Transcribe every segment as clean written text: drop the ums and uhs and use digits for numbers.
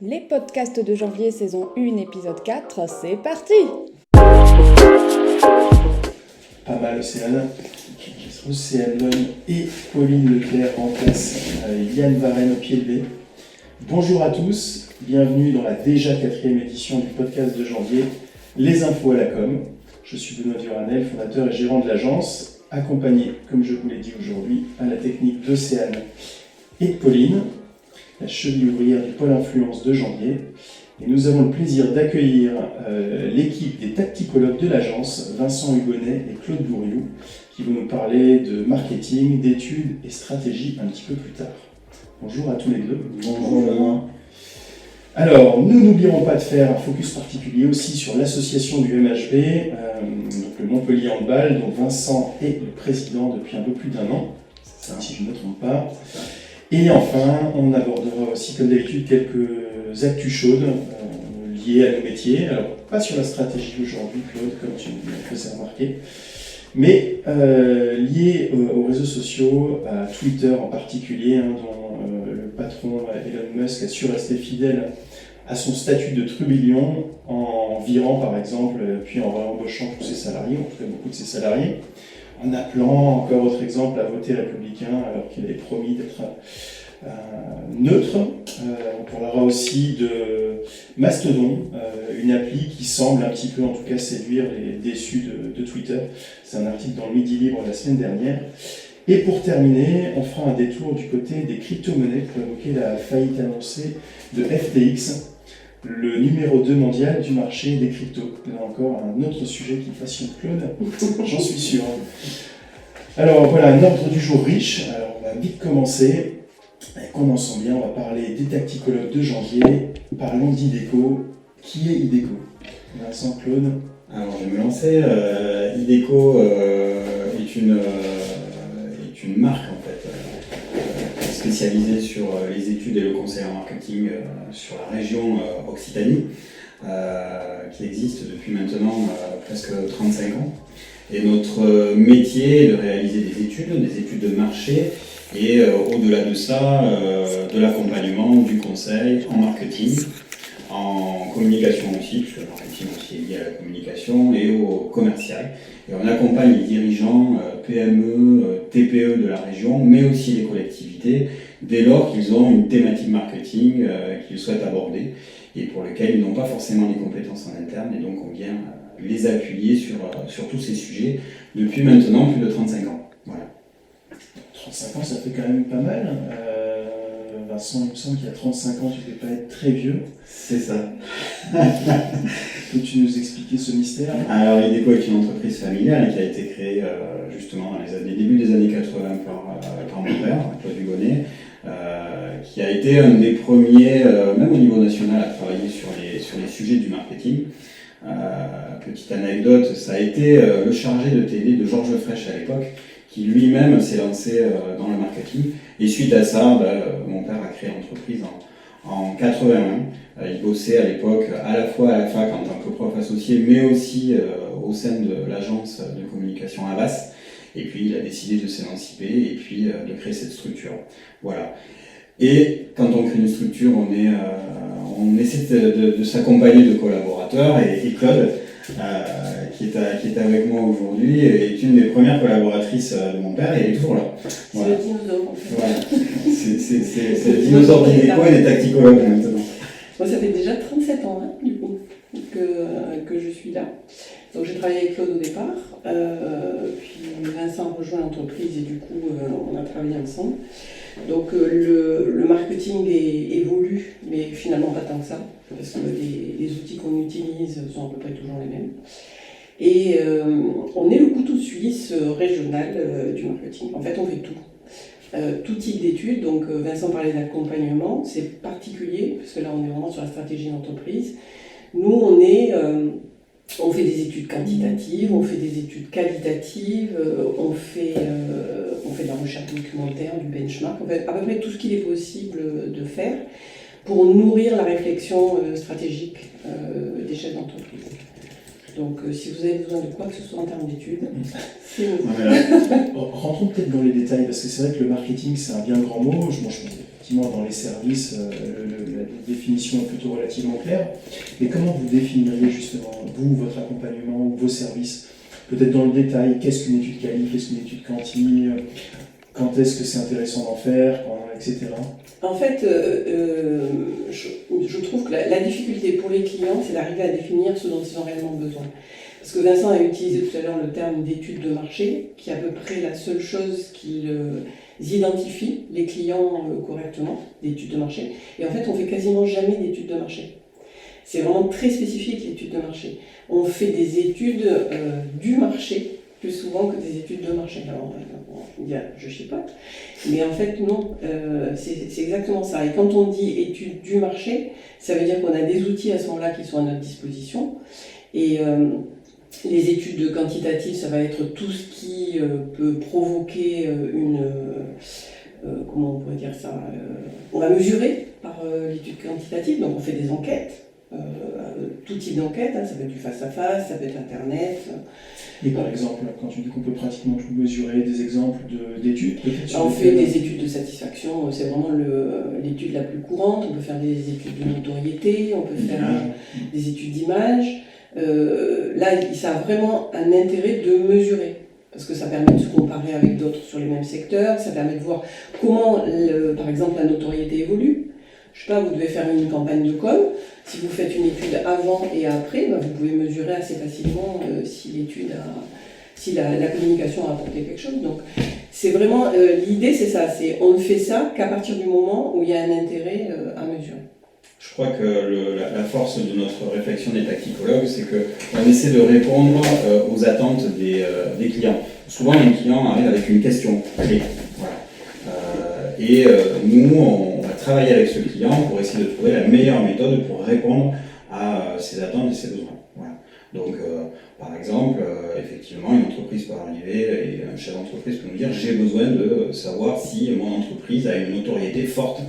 Les podcasts de janvier, saison 1, épisode 4, c'est parti! Pas mal, Océane. Océane Lonne et Pauline Leclerc en place. Yann Varenne au pied levé. Bonjour à tous, bienvenue dans la déjà 4e édition du podcast de janvier, Les infos à la com. Je suis Benoît Duranel, fondateur et gérant de l'agence, accompagné, comme je vous l'ai dit aujourd'hui, à la technique d'Océane et de Pauline, la cheville ouvrière du pôle influence de janvier. Et nous avons le plaisir d'accueillir l'équipe des tacticologues de l'agence, Vincent Hugonnet et Claude Bourriou, qui vont nous parler de marketing, d'études et stratégie un petit peu plus tard. Bonjour à tous les deux. Bonjour Benoît. Alors, nous n'oublierons pas de faire un focus particulier aussi sur l'association du MHB, donc le Montpellier Handball, dont Vincent est le président depuis un peu plus d'1 an, si je ne me trompe pas. Et enfin, on abordera aussi, comme d'habitude, quelques actus chaudes liées à nos métiers. Alors, pas sur la stratégie aujourd'hui, Claude, comme tu me faisais remarquer, mais liées aux réseaux sociaux, à Twitter en particulier, dont le patron Elon Musk a su rester fidèle à son statut de trublion en virant, par exemple, puis en réembauchant tous ses salariés, en tout cas beaucoup de ses salariés, en appelant, encore autre exemple, à voter républicain alors qu'il avait promis d'être neutre. On parlera aussi de Mastodon, une appli qui semble un petit peu en tout cas séduire les déçus de Twitter. C'est un article dans le Midi Libre la semaine dernière. Et pour terminer, on fera un détour du côté des crypto-monnaies pour évoquer la faillite annoncée de FTX, le numéro 2 mondial du marché des cryptos. Là encore, un autre sujet qui passionne Claude, j'en suis sûr. Alors voilà, un ordre du jour riche. Alors on va vite commencer. Et commençons bien, on va parler des tacticologues de janvier. Parlons d'Ideco. Qui est Ideco? Vincent, Claude. Alors je vais me lancer. Ideco est une marque en fait, spécialisée sur les études et le conseil en marketing sur la région Occitanie, qui existe depuis maintenant presque 35 ans. Et notre métier est de réaliser des études de marché et au-delà de ça, de l'accompagnement, du conseil en marketing, en communication aussi, puisque le marketing aussi est lié à la communication et au commercial. Et on accompagne les dirigeants PME, TPE de la région, mais aussi les collectivités, dès lors qu'ils ont une thématique marketing qu'ils souhaitent aborder et pour lesquels ils n'ont pas forcément les compétences en interne. Et donc on vient les appuyer sur tous ces sujets depuis maintenant plus de 35 ans. Voilà. 35 ans, ça fait quand même pas mal. Vincent, il me semble qu'il y a 35 ans, tu ne devais pas être très vieux. C'est ça. Peux-tu nous expliquer ce mystère? Alors, Ideco est une entreprise familiale qui a été créée justement dans les débuts des années 80 par mon père, Claude Hugonnet, qui a été un des premiers, même au niveau national, à travailler sur les sujets du marketing. Petite anecdote, ça a été le chargé de TD de Georges Frêche à l'époque, qui lui-même s'est lancé dans le marketing. Et suite à ça, mon père a créé l'entreprise en 81. Il bossait à l'époque à la fois à la fac en tant que prof associé, mais aussi au sein de l'agence de communication Havas. Et puis il a décidé de s'émanciper et puis de créer cette structure. Voilà. Et quand on crée une structure, on essaie de s'accompagner de collaborateurs. Et Claude, qui est avec moi aujourd'hui, est une des premières collaboratrices de mon père et elle est toujours là. Voilà. C'est le dinosaure en fait. Voilà. C'est le dinosaure d'Ideco et des tacticologues maintenant. Moi, ça fait déjà 37 ans du coup que je suis là. Donc j'ai travaillé avec Claude au départ, puis Vincent a rejoint l'entreprise et du coup on a travaillé ensemble. Donc le marketing évolue, mais finalement pas tant que ça, parce que les outils qu'on utilise sont à peu près toujours les mêmes. Et on est le couteau suisse régional du marketing. En fait, on fait tout. Tout type d'études, donc Vincent parlait d'accompagnement, c'est particulier, parce que là on est vraiment sur la stratégie d'entreprise. Nous, on fait des études quantitatives, on fait des études qualitatives, on fait de la recherche documentaire, du benchmark, on fait à peu près tout ce qu'il est possible de faire pour nourrir la réflexion stratégique des chefs d'entreprise. Donc si vous avez besoin de quoi que ce soit en termes d'études, c'est nous. Rentrons peut-être dans les détails, parce que c'est vrai que le marketing c'est un bien grand mot. Je effectivement, dans les services, la définition est plutôt relativement claire. Mais comment vous définiriez justement, vous, votre accompagnement ou vos services, peut-être dans le détail, qu'est-ce qu'une étude quali, qu'est-ce qu'une étude quanti, quand est-ce que c'est intéressant d'en faire, etc. En fait, je trouve que la difficulté pour les clients, c'est d'arriver à définir ce dont ils ont réellement besoin. Parce que Vincent a utilisé tout à l'heure le terme d'étude de marché, qui est à peu près la seule chose qu'ils identifient, les clients, correctement, d'études de marché. Et en fait, on fait quasiment jamais d'études de marché. C'est vraiment très spécifique, l'étude de marché. On fait des études du marché, plus souvent que des études de marché. Alors, on dit, je chipote, mais en fait, non, c'est exactement ça. Et quand on dit études du marché, ça veut dire qu'on a des outils à ce moment-là qui sont à notre disposition. Et les études quantitatives, ça va être tout ce qui peut provoquer comment on pourrait dire ça, on va mesurer par l'étude quantitative, donc on fait des enquêtes, tout type d'enquête, ça peut être du face-à-face, ça peut être Internet. Et par exemple, quand tu dis qu'on peut pratiquement tout mesurer, des exemples d'études peut-être on fait des études de satisfaction, c'est vraiment l'étude la plus courante, on peut faire des études de notoriété, on peut faire des études d'image. Là, ça a vraiment un intérêt de mesurer, parce que ça permet de se comparer avec d'autres sur les mêmes secteurs, ça permet de voir comment, par exemple, la notoriété évolue. Je sais pas, vous devez faire une campagne de com. Si vous faites une étude avant et après, vous pouvez mesurer assez facilement si la communication a apporté quelque chose. Donc, c'est vraiment l'idée, c'est ça. On ne fait ça qu'à partir du moment où il y a un intérêt à mesurer. Je crois que la force de notre réflexion des tacticologues, c'est qu'on essaie de répondre aux attentes des clients. Souvent, les clients arrivent avec une question clé. Voilà. Et nous, on va travailler avec ce client pour essayer de trouver la meilleure méthode pour répondre à ses attentes et ses besoins. Voilà. Donc, par exemple, effectivement, une entreprise peut arriver et un chef d'entreprise peut nous dire « j'ai besoin de savoir si mon entreprise a une notoriété forte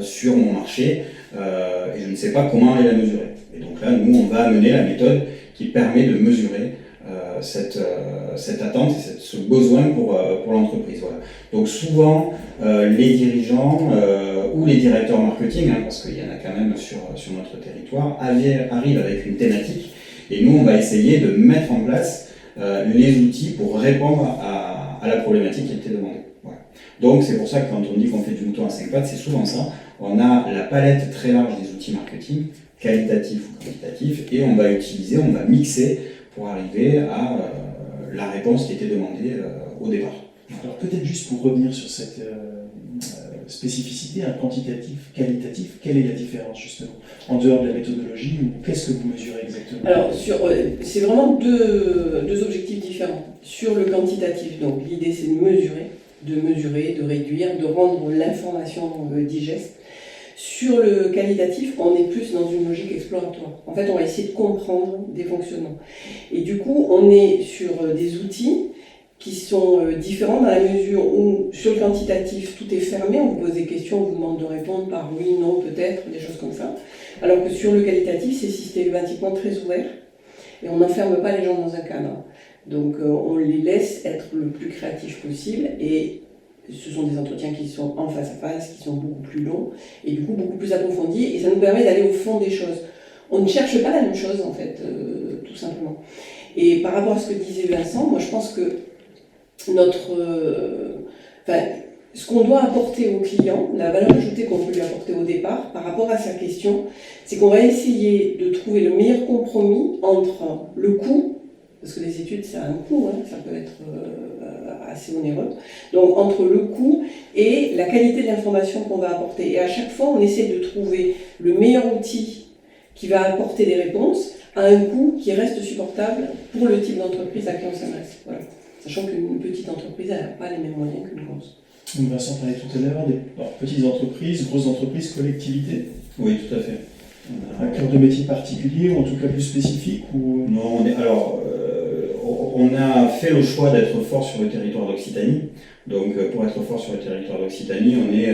sur mon marché et je ne sais pas comment aller la mesurer. » Et donc là, nous, on va amener la méthode qui permet de mesurer cette attente et ce besoin pour l'entreprise. Voilà. Donc souvent, les dirigeants ou les directeurs marketing, parce qu'il y en a quand même sur notre territoire, arrivent avec une thématique et nous, on va essayer de mettre en place les outils pour répondre à la problématique qui était demandée. Voilà. Donc c'est pour ça que quand on dit qu'on fait du mouton à 5 pattes, c'est souvent ça. On a la palette très large des outils marketing, qualitatifs ou quantitatifs, et on va mixer pour arriver à la réponse qui était demandée au départ. Alors peut-être juste pour revenir sur cette spécificité, un quantitatif, qualitatif, quelle est la différence justement en dehors de la méthodologie ou qu'est-ce que vous mesurez exactement? Alors c'est vraiment deux objectifs différents. Sur le quantitatif, donc l'idée c'est de mesurer, de réduire, de rendre l'information digeste. Sur le qualitatif, on est plus dans une logique exploratoire. En fait, on va essayer de comprendre des fonctionnements. Et du coup, on est sur des outils qui sont différents dans la mesure où, sur le quantitatif, tout est fermé, on vous pose des questions, on vous demande de répondre par oui, non, peut-être, des choses comme ça. Alors que sur le qualitatif, c'est systématiquement très ouvert et on n'enferme pas les gens dans un cadre. Donc, on les laisse être le plus créatifs possible et ce sont des entretiens qui sont en face à face, qui sont beaucoup plus longs et du coup beaucoup plus approfondis et ça nous permet d'aller au fond des choses. On ne cherche pas la même chose en fait, tout simplement. Et par rapport à ce que disait Vincent, moi je pense que ce qu'on doit apporter au client, la valeur ajoutée qu'on peut lui apporter au départ par rapport à sa question, c'est qu'on va essayer de trouver le meilleur compromis entre le coût, parce que les études ça a un coût, ça peut être assez onéreux, donc entre le coût et la qualité de l'information qu'on va apporter. Et à chaque fois, on essaie de trouver le meilleur outil qui va apporter des réponses à un coût qui reste supportable pour le type d'entreprise à qui on s'adresse. Voilà. Sachant qu'une petite entreprise n'a pas les mêmes moyens qu'une grosse. Vincent parlait tout à l'heure des petites entreprises, grosses entreprises, collectivités. Oui, tout à fait. Un cœur de métier particulier ou en tout cas plus spécifique ou... Non, on a fait le choix d'être fort sur le territoire d'Occitanie. Donc pour être fort sur le territoire d'Occitanie, on est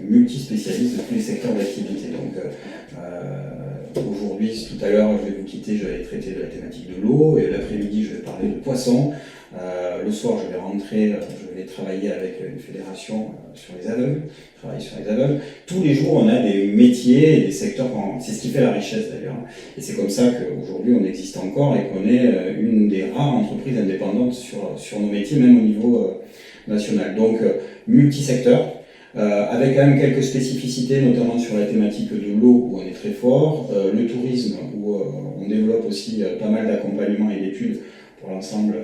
multispécialiste de tous les secteurs d'activité. Donc Aujourd'hui, tout à l'heure, je vais vous quitter, je vais traiter de la thématique de l'eau, et l'après-midi, je vais parler de poissons. Le soir, je vais rentrer, je vais travailler avec une fédération sur les aveugles, travailler sur les aveugles. Tous les jours, on a des métiers et des secteurs, c'est ce qui fait la richesse d'ailleurs. Et c'est comme ça qu'aujourd'hui, on existe encore et qu'on est une des rares entreprises indépendantes sur nos métiers, même au niveau national. Donc, multisecteur. Avec quand même quelques spécificités, notamment sur la thématique de l'eau où on est très fort, le tourisme où on développe aussi pas mal d'accompagnement et d'études pour l'ensemble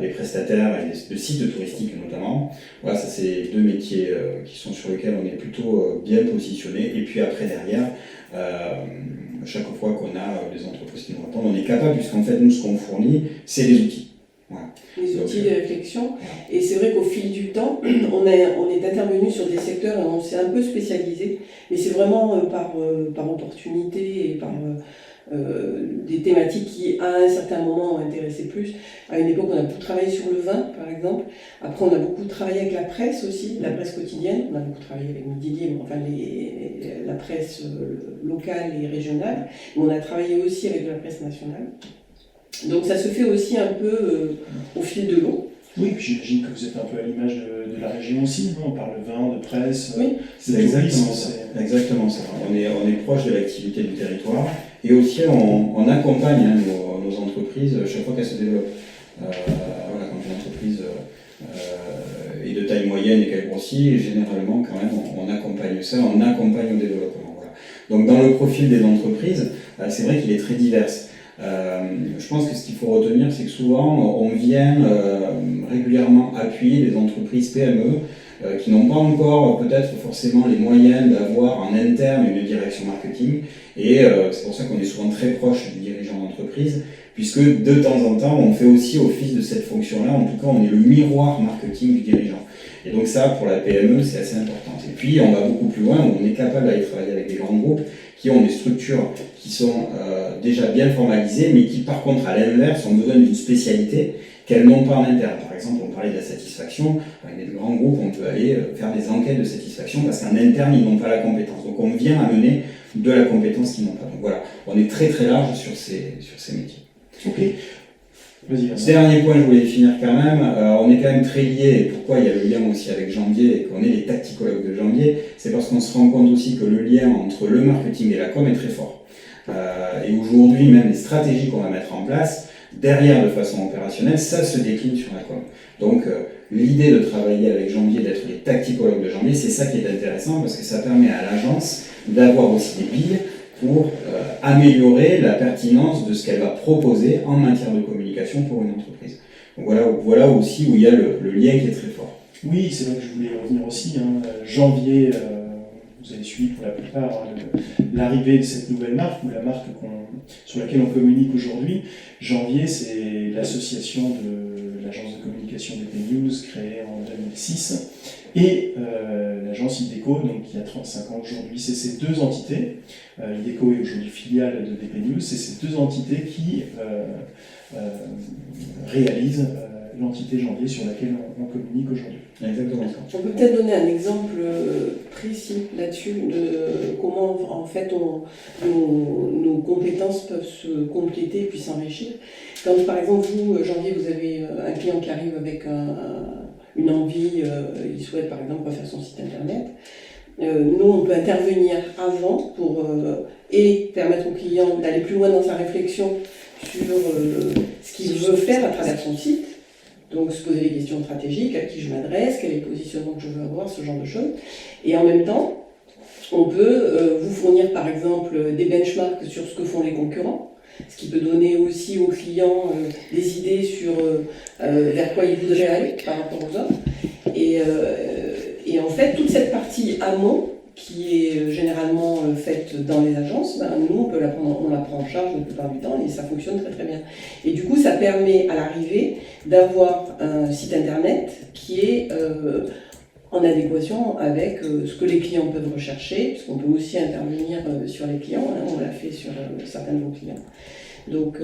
des prestataires et des sites touristiques notamment. Voilà, ça c'est deux métiers qui sont sur lesquels on est plutôt bien positionné. Et puis après derrière, chaque fois qu'on a des entreprises qui nous répondent, on est capable, puisqu'en fait nous ce qu'on fournit, c'est des outils. Voilà. Les outils de réflexion. Et c'est vrai qu'au fil du temps, on est intervenu sur des secteurs et on s'est un peu spécialisé. Mais c'est vraiment par opportunité et par des thématiques qui, à un certain moment, ont intéressé plus. À une époque, on a beaucoup travaillé sur le vin, par exemple. Après, on a beaucoup travaillé avec la presse aussi, la presse quotidienne. On a beaucoup travaillé avec Midi Libre, enfin la presse locale et régionale. Mais on a travaillé aussi avec la presse nationale. Donc ça se fait aussi un peu au fil de l'eau. Oui, puis j'imagine que vous êtes un peu à l'image de la région aussi, non? On parle de vin, de presse, oui, c'est exactement ça. Exactement ça. On est proche de l'activité du territoire et aussi on accompagne nos entreprises chaque fois qu'elles se développent. Voilà, quand une entreprise est de taille moyenne et qu'elle grossit, généralement quand même on accompagne ça, on accompagne au développement. Voilà. Donc dans le profil des entreprises, c'est vrai qu'il est très divers. Je pense que ce qu'il faut retenir, c'est que souvent on vient régulièrement appuyer des entreprises PME qui n'ont pas encore peut-être forcément les moyens d'avoir en interne une direction marketing, et c'est pour ça qu'on est souvent très proche du dirigeant d'entreprise, puisque de temps en temps on fait aussi office de cette fonction-là. En tout cas, on est le miroir marketing du dirigeant, et donc ça pour la PME c'est assez important. Et puis on va beaucoup plus loin, où on est capable d'aller travailler avec des grands groupes qui ont des structures qui sont déjà bien formalisées, mais qui par contre à l'inverse ont besoin d'une spécialité qu'elles n'ont pas en interne. Par exemple, on parlait de la satisfaction, avec des grands groupes on peut aller faire des enquêtes de satisfaction parce qu'en interne ils n'ont pas la compétence. Donc on vient amener de la compétence qu'ils n'ont pas. Donc voilà, on est très très large sur ces métiers. Ok. Vas-y. Dernier point, je voulais finir quand même, on est quand même très liés, et pourquoi il y a le lien aussi avec Janvier et qu'on est les tacticologues de Janvier, c'est parce qu'on se rend compte aussi que le lien entre le marketing et la com est très fort. Et aujourd'hui, même les stratégies qu'on va mettre en place, derrière de façon opérationnelle, ça se décline sur la com. Donc l'idée de travailler avec Janvier, d'être les tacticologues de Janvier, c'est ça qui est intéressant, parce que ça permet à l'agence d'avoir aussi des billes pour améliorer la pertinence de ce qu'elle va proposer en matière de communication pour une entreprise. Donc voilà aussi où il y a le lien qui est très fort. Oui, c'est vrai que je voulais revenir aussi. Janvier, vous avez suivi pour la plupart l'arrivée de cette nouvelle marque, ou la marque sur laquelle on communique aujourd'hui. Janvier, c'est l'association de l'agence de communication DP News créée en 2006 et l'agence Ideco, donc qui a 35 ans aujourd'hui. C'est ces deux entités. Ideco est aujourd'hui filiale de DP News. C'est ces deux entités qui réalisent l'entité Janvier sur laquelle on communique aujourd'hui. Exactement ça. On peut peut-être donner un exemple précis là-dessus de comment en fait nos compétences peuvent se compléter et puis s'enrichir. Quand par exemple vous, Janvier, vous avez un client qui arrive avec une envie, il souhaite par exemple refaire son site internet, nous on peut intervenir avant pour et permettre au client d'aller plus loin dans sa réflexion sur ce qu'il veut faire à travers son site. Donc se poser des questions stratégiques, à qui je m'adresse, quel est le positionnement que je veux avoir, ce genre de choses. Et en même temps, on peut vous fournir par exemple des benchmarks sur ce que font les concurrents, ce qui peut donner aussi aux clients des idées sur vers quoi ils voudraient aller par rapport aux autres. Et en fait, toute cette partie amont, qui est généralement faite dans les agences, nous on la prend en charge la plupart du temps et ça fonctionne très très bien. Et du coup ça permet à l'arrivée d'avoir un site internet qui est en adéquation avec ce que les clients peuvent rechercher, puisqu'on peut aussi intervenir sur les clients, on l'a fait sur certains de nos clients. Donc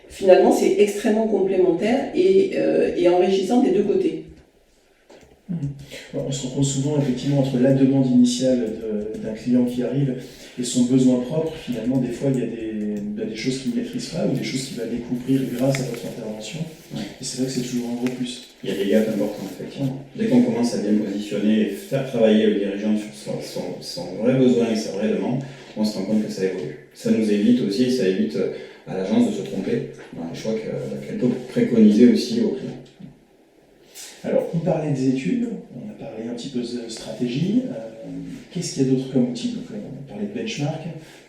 finalement c'est extrêmement complémentaire et enrichissant des deux côtés. On se rend compte souvent effectivement entre la demande initiale d'un client qui arrive et son besoin propre. Finalement, des fois, il y a des choses qu'il ne maîtrise pas ou des choses qu'il va découvrir grâce à votre intervention. Ouais. Et c'est vrai que c'est toujours un gros plus. Il y a des gaps importants, effectivement. Dès qu'on commence à bien positionner et faire travailler le dirigeant sur son vrai besoin et sa vraie demande, on se rend compte que ça évolue. Ça nous évite aussi, ça évite à l'agence de se tromper dans les choix qu'elle peut préconiser aussi aux clients. Alors, on parlait des études, on a parlé un petit peu de stratégie. Qu'est-ce qu'il y a d'autre comme outil? Donc, on parlait de benchmark.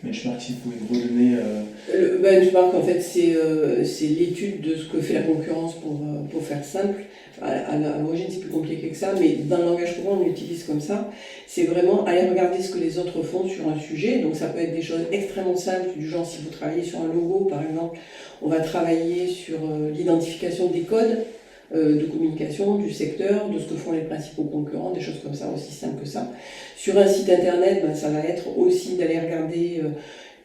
Benchmark, si vous pouvez me redonner... Le benchmark, en fait, c'est l'étude de ce que fait la concurrence pour faire simple. À l'origine, c'est plus compliqué que ça, mais dans le langage courant, on l'utilise comme ça. C'est vraiment aller regarder ce que les autres font sur un sujet. Donc, ça peut être des choses extrêmement simples, du genre, si vous travaillez sur un logo, par exemple, on va travailler sur l'identification des codes de communication, du secteur, de ce que font les principaux concurrents, des choses comme ça, aussi simples que ça. Sur un site internet, ça va être aussi d'aller regarder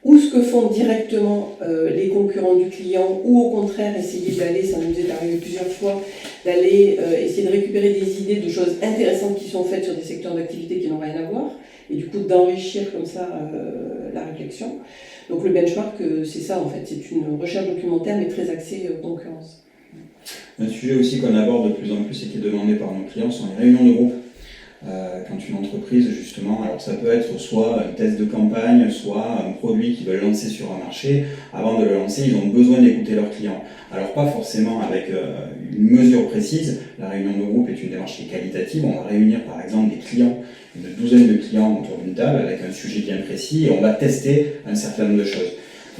ou ce que font directement les concurrents du client, ou au contraire essayer d'aller, ça nous est arrivé plusieurs fois, d'aller essayer de récupérer des idées de choses intéressantes qui sont faites sur des secteurs d'activité qui n'ont rien à voir, et du coup d'enrichir comme ça la réflexion. Donc le benchmark, c'est ça en fait, c'est une recherche documentaire mais très axée concurrence. Un sujet aussi qu'on aborde de plus en plus et qui est demandé par nos clients sont les réunions de groupe. Quand une entreprise, justement, alors ça peut être soit un test de campagne, soit un produit qu'ils veulent lancer sur un marché, avant de le lancer, ils ont besoin d'écouter leurs clients. Alors pas forcément avec une mesure précise, la réunion de groupe est une démarche qui est qualitative, on va réunir par exemple des clients, une douzaine de clients autour d'une table avec un sujet bien précis et on va tester un certain nombre de choses.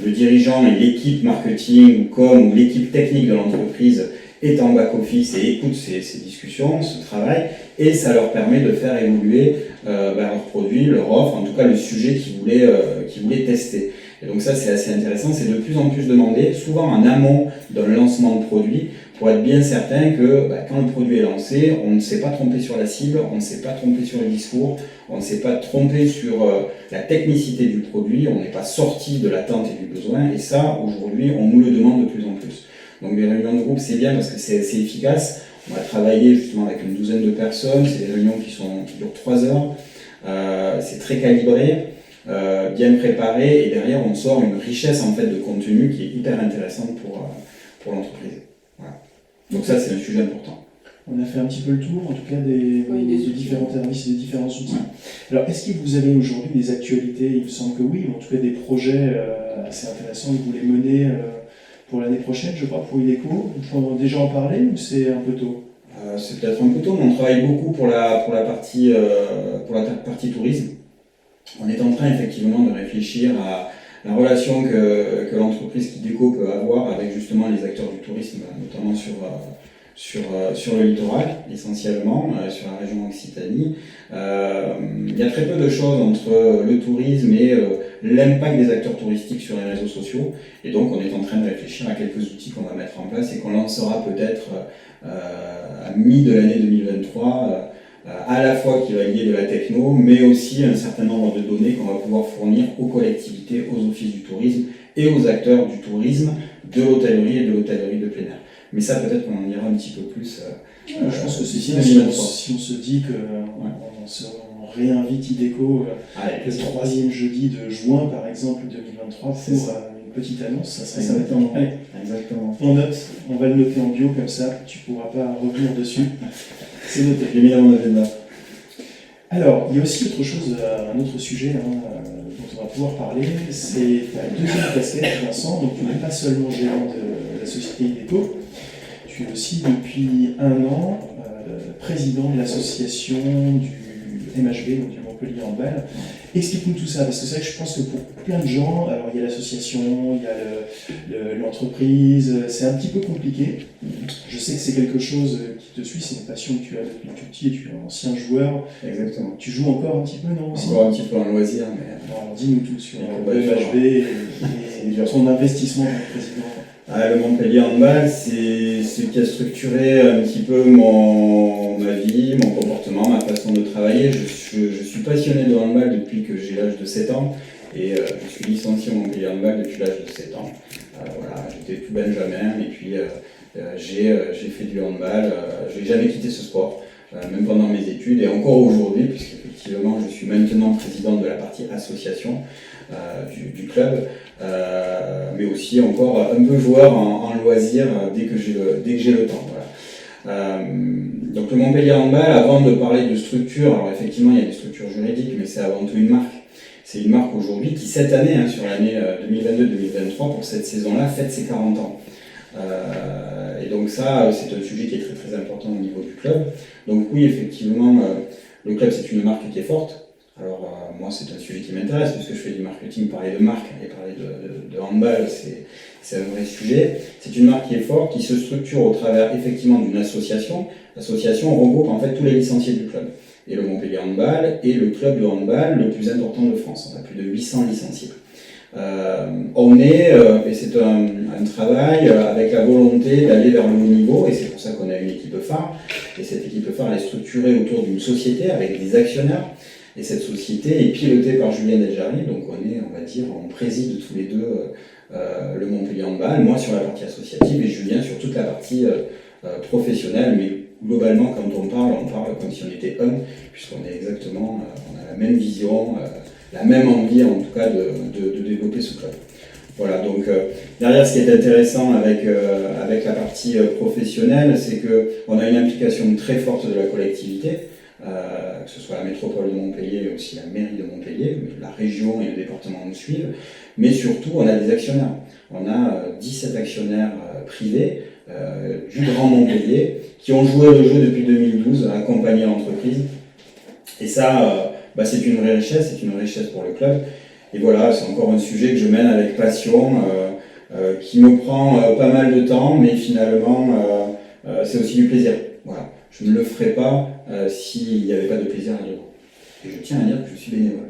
Le dirigeant et l'équipe marketing ou com ou l'équipe technique de l'entreprise est en back-office et écoute ces discussions, ce travail, et ça leur permet de faire évoluer leurs produits, leur offre, en tout cas le sujet qu'ils voulaient tester. Et donc ça c'est assez intéressant, c'est de plus en plus demandé, souvent en amont d'un lancement de produit, pour être bien certain que quand le produit est lancé, on ne s'est pas trompé sur la cible, on ne s'est pas trompé sur le discours, on ne s'est pas trompé sur la technicité du produit, on n'est pas sorti de l'attente et du besoin, et ça aujourd'hui on nous le demande de plus en plus. Donc les réunions de groupe c'est bien parce que c'est efficace, on va travailler justement avec une douzaine de personnes, c'est des réunions qui durent 3 heures, c'est très calibré, bien préparé, et derrière on sort une richesse en fait de contenu qui est hyper intéressante pour l'entreprise. Voilà. Donc ça c'est un sujet important. On a fait un petit peu le tour, en tout cas, des différents services et des différents outils. Alors, est-ce que vous avez aujourd'hui des actualités? Il me semble que oui, mais en tout cas des projets assez intéressants que vous voulez mener pour l'année prochaine, je crois, pour Ideco. Il faut déjà en parler ou c'est un peu tôt? C'est peut-être un peu tôt, mais on travaille beaucoup pour la partie tourisme. On est en train effectivement de réfléchir à la relation que l'entreprise Ideco peut avoir avec justement les acteurs du tourisme, notamment sur le littoral, essentiellement, sur la région Occitanie. Il y a très peu de choses entre le tourisme et l'impact des acteurs touristiques sur les réseaux sociaux. Et donc, on est en train de réfléchir à quelques outils qu'on va mettre en place et qu'on lancera peut-être à mi de l'année 2023, à la fois qui va lier de la techno, mais aussi un certain nombre de données qu'on va pouvoir fournir aux collectivités, aux offices du tourisme et aux acteurs du tourisme, de l'hôtellerie et de l'hôtellerie de plein air. Mais ça, peut-être qu'on en dira un petit peu plus. Je pense que c'est d'ici bien 2023. si on se dit qu'on réinvite Ideco le 3e jeudi de juin, par exemple, 2023, pour une petite annonce, ça serait Exactement. Exactement. On note, on va le noter en bio, comme ça, tu ne pourras pas revenir dessus. C'est noté. J'ai mis dans mon agenda. Alors, il y a aussi autre chose, un autre sujet dont on va pouvoir parler, c'est ta deuxième casquette, Vincent. Donc, tu n'es pas seulement gérant de la société Ideco, tu es aussi depuis 1 an président de l'association du MHB, donc du Montpellier Handball. Explique-nous tout ça, parce que c'est vrai que je pense que pour plein de gens, alors il y a l'association, il y a l'entreprise, c'est un petit peu compliqué. Je sais que c'est quelque chose qui te suit, c'est une passion que tu as depuis tout petit, et tu es un ancien joueur. Exactement. Tu joues encore un petit peu, non aussi? Encore un petit peu en loisir, mais... Bon, alors dis-nous tout sur le MHB et ton investissement comme président. Le Montpellier Handball, c'est ce qui a structuré un petit peu ma vie, mon comportement, ma façon de travailler. Je suis passionné de handball depuis que j'ai l'âge de 7 ans et je suis licencié au Montpellier Handball depuis l'âge de 7 ans. Voilà, j'étais tout benjamin et puis j'ai fait du handball. Je n'ai jamais quitté ce sport. même pendant mes études et encore aujourd'hui, puisqu'effectivement je suis maintenant président de la partie association du club, mais aussi encore un peu joueur en loisir dès que j'ai le temps. Voilà. Donc le Montpellier Handball, avant de parler de structure, alors effectivement il y a des structures juridiques, mais c'est avant tout une marque. C'est une marque aujourd'hui qui, cette année, sur l'année 2022-2023, pour cette saison-là, fête ses 40 ans. Et donc ça, c'est un sujet qui est très très important au niveau du club. Donc oui, effectivement, le club c'est une marque qui est forte. Alors moi c'est un sujet qui m'intéresse puisque je fais du marketing, parler de marque et parler de handball, c'est un vrai sujet. C'est une marque qui est forte, qui se structure au travers effectivement d'une association. L'association regroupe en fait tous les licenciés du club. Et le Montpellier Handball est le club de handball le plus important de France. On a plus de 800 licenciés. On est, et c'est un travail avec la volonté d'aller vers le haut niveau, et c'est pour ça qu'on a une équipe phare. Et cette équipe phare elle est structurée autour d'une société avec des actionnaires. Et cette société est pilotée par Julien Deljari, donc on préside tous les deux le Montpellier Handball, moi sur la partie associative et Julien sur toute la partie professionnelle, mais globalement quand on parle comme si on était un, puisqu'on est exactement, on a la même vision, la même envie en tout cas de développer ce club. Voilà, donc derrière ce qui est intéressant avec la partie professionnelle, c'est qu'on a une implication très forte de la collectivité, que ce soit la métropole de Montpellier mais aussi la mairie de Montpellier, la région et le département nous suivent, mais surtout on a des actionnaires. On a 17 actionnaires privés du Grand Montpellier qui ont joué le jeu depuis 2012 à accompagner l'entreprise. Et ça, c'est une vraie richesse pour le club. Et voilà, c'est encore un sujet que je mène avec passion, qui me prend pas mal de temps, mais finalement, c'est aussi du plaisir. Voilà. Je ne le ferais pas s'il n'y avait pas de plaisir là-dedans. Et je tiens à dire que je suis bénévole.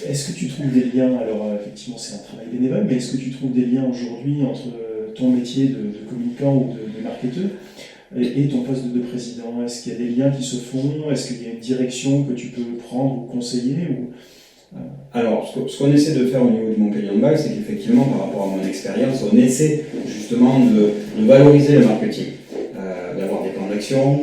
Est-ce que tu trouves des liens, alors effectivement c'est un travail bénévole, mais est-ce que tu trouves des liens aujourd'hui entre ton métier de communicant ou de marketeur et ton poste de président? Est-ce qu'il y a des liens qui se font? Est-ce qu'il y a une direction que tu peux prendre ou conseiller Alors, ce qu'on essaie de faire au niveau du Montpellier Handball, c'est qu'effectivement, par rapport à mon expérience, on essaie justement de valoriser le marketing, d'avoir des plans d'action,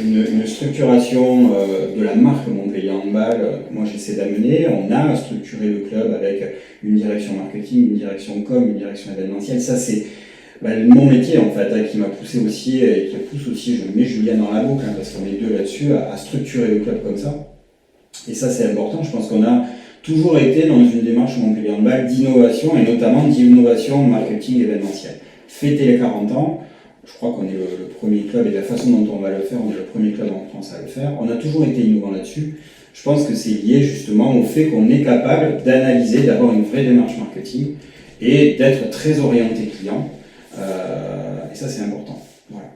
une structuration de la marque Montpellier Handball. Moi, j'essaie d'amener. On a structuré le club avec une direction marketing, une direction com, une direction événementielle. Ça, c'est mon métier en fait, qui m'a poussé aussi et qui pousse aussi. Je mets Julien dans la boucle parce qu'on est deux là-dessus à structurer le club comme ça. Et ça, c'est important. Je pense qu'on a toujours été dans une démarche au Montpellier Handball d'innovation et notamment d'innovation marketing événementiel. Fêter les 40 ans. Je crois qu'on est le premier club et de la façon dont on va le faire, on est le premier club en France à le faire. On a toujours été innovant là-dessus. Je pense que c'est lié justement au fait qu'on est capable d'analyser, d'avoir une vraie démarche marketing et d'être très orienté client. Et ça, c'est important. Voilà.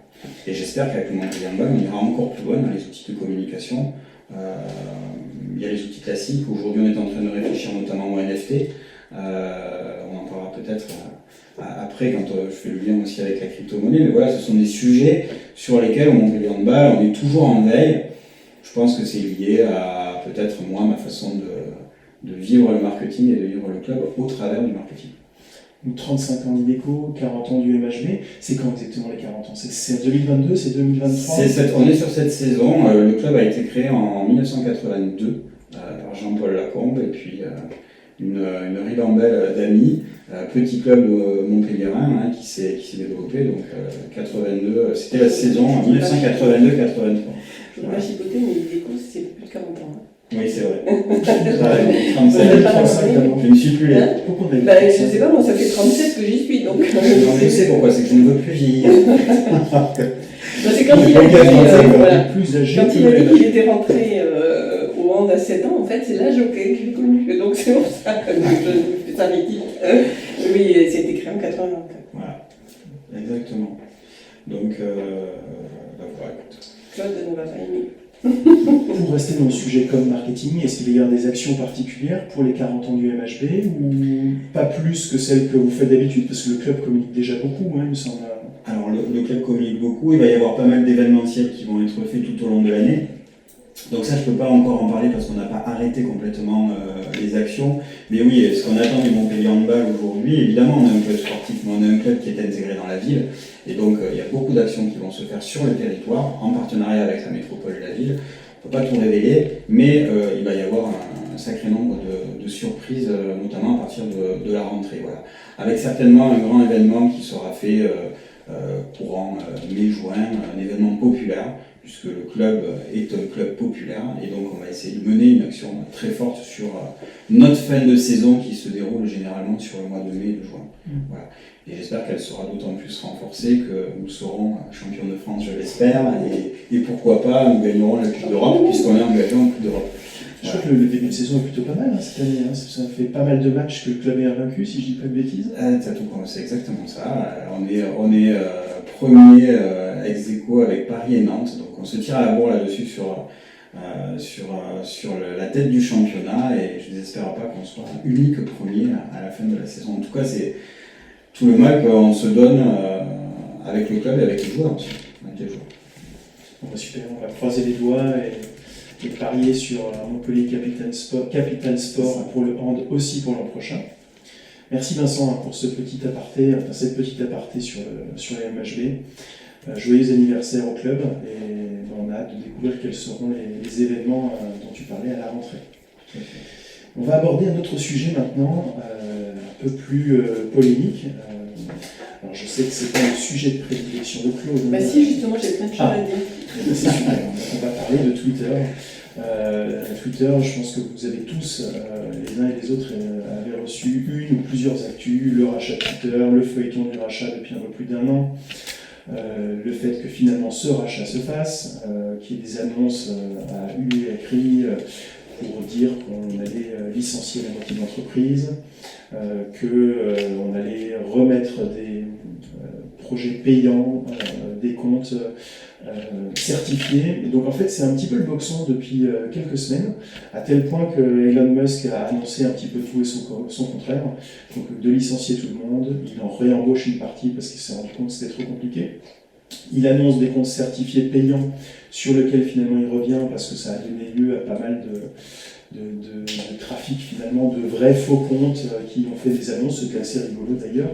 Et j'espère qu'avec le Montpellier Handball, on ira encore plus loin dans les outils de communication. Il y a les outils classiques. Aujourd'hui, on est en train de réfléchir notamment au NFT. On en parlera peut-être après, quand je fais le lien aussi avec la crypto-monnaie, mais voilà, ce sont des sujets sur lesquels au Montpellier Handball, on est toujours en veille. Je pense que c'est lié à peut-être moi, ma façon de vivre le marketing et de vivre le club au travers du marketing. 35 ans d'Iveco, 40 ans du MHB, c'est quand exactement les 40 ans? C'est 2022, c'est 2023? On est sur cette saison, le club a été créé en 1982 par Jean-Paul Lacombe et puis une ribambelle d'amis. Petit club montpelliérain qui s'est développé, donc 82, c'était la saison 1982-83. Je ne veux pas chipoter, mais Iveco, c'est plus de 40 ans. Oui, c'est vrai. 35, je ne suis plus là. Je ne sais pas, moi ça fait 37 que j'y suis, donc... Non, mais je sais pourquoi, c'est que je ne veux plus vieillir. C'est quand il a dit qu'il était rentré au hand à 7 ans, en fait, c'est l'âge auquel je l'ai connu. Donc c'est pour ça que je fais ça l'équipe. Oui, c'était créé en 80. Voilà, exactement. Donc, voilà, écoute. Claude ne va pas aimer. Pour rester dans le sujet comme marketing, est-ce qu'il y a des actions particulières pour les 40 ans du MHB ou pas plus que celles que vous faites d'habitude? Parce que le club communique déjà beaucoup, il me semble. Alors le club communique beaucoup, il va y avoir pas mal d'événementiels qui vont être faits tout au long de l'année. Donc ça, je ne peux pas encore en parler parce qu'on n'a pas arrêté complètement les actions. Mais oui, ce qu'on attend du Montpellier Handball aujourd'hui, évidemment, on a un club sportif, mais on a un club qui est intégré dans la ville. Et donc, il y a beaucoup d'actions qui vont se faire sur le territoire, en partenariat avec la métropole et la ville. On ne peut pas tout révéler, mais il va y avoir un sacré nombre de surprises, notamment à partir de la rentrée. Voilà. Avec certainement un grand événement qui sera fait courant mai-juin, un événement populaire, puisque le club est un club populaire, et donc on va essayer de mener une action très forte sur notre fin de saison qui se déroule généralement sur le mois de mai et de juin. Voilà. Et j'espère qu'elle sera d'autant plus renforcée que nous serons champions de France, je l'espère, et pourquoi pas, nous gagnerons la Coupe d'Europe, puisqu'on est engagé en Coupe d'Europe. Je crois que le début de saison est plutôt pas mal cette année. Ça fait pas mal de matchs que le club est invaincu, si je dis pas de bêtises. C'est exactement ça. On est premier ex aequo avec Paris et Nantes, donc on se tire à la bourre là-dessus sur la tête du championnat, et je n'espère pas qu'on soit unique premier à la fin de la saison. En tout cas, c'est tout le mal qu'on se donne avec le club et avec les joueurs aussi. Bon, super, on va croiser les doigts et parier sur Montpellier Capital Sport pour le hand aussi pour l'an prochain. Merci Vincent pour cette petite aparté sur les MHB. Joyeux anniversaire au club, et on a hâte de découvrir quels seront les événements dont tu parlais à la rentrée. On va aborder un autre sujet maintenant, un peu plus polémique. Alors je sais que c'est pas le sujet de prédilection de Claude. Bah si, justement, j'ai plein de choses à dire. C'est super. On va parler de Twitter. Twitter, je pense que vous avez tous, les uns et les autres, avez reçu une ou plusieurs actus, le rachat de Twitter, le feuilleton du rachat depuis un peu plus d'1 an, le fait que finalement ce rachat se fasse, qu'il y ait des annonces à U et à CRI pour dire qu'on allait licencier la moitié de l'entreprise, qu'on allait remettre des projets payants, des comptes certifiés. Et donc en fait c'est un petit peu le boxon depuis quelques semaines, à tel point que Elon Musk a annoncé un petit peu tout et son contraire, donc de licencier tout le monde. Il en réembauche une partie parce qu'il s'est rendu compte que c'était trop compliqué. Il annonce des comptes certifiés payants sur lesquels finalement il revient parce que ça a donné lieu à pas mal de trafic finalement, de vrais faux comptes qui ont fait des annonces, c'était assez rigolo d'ailleurs.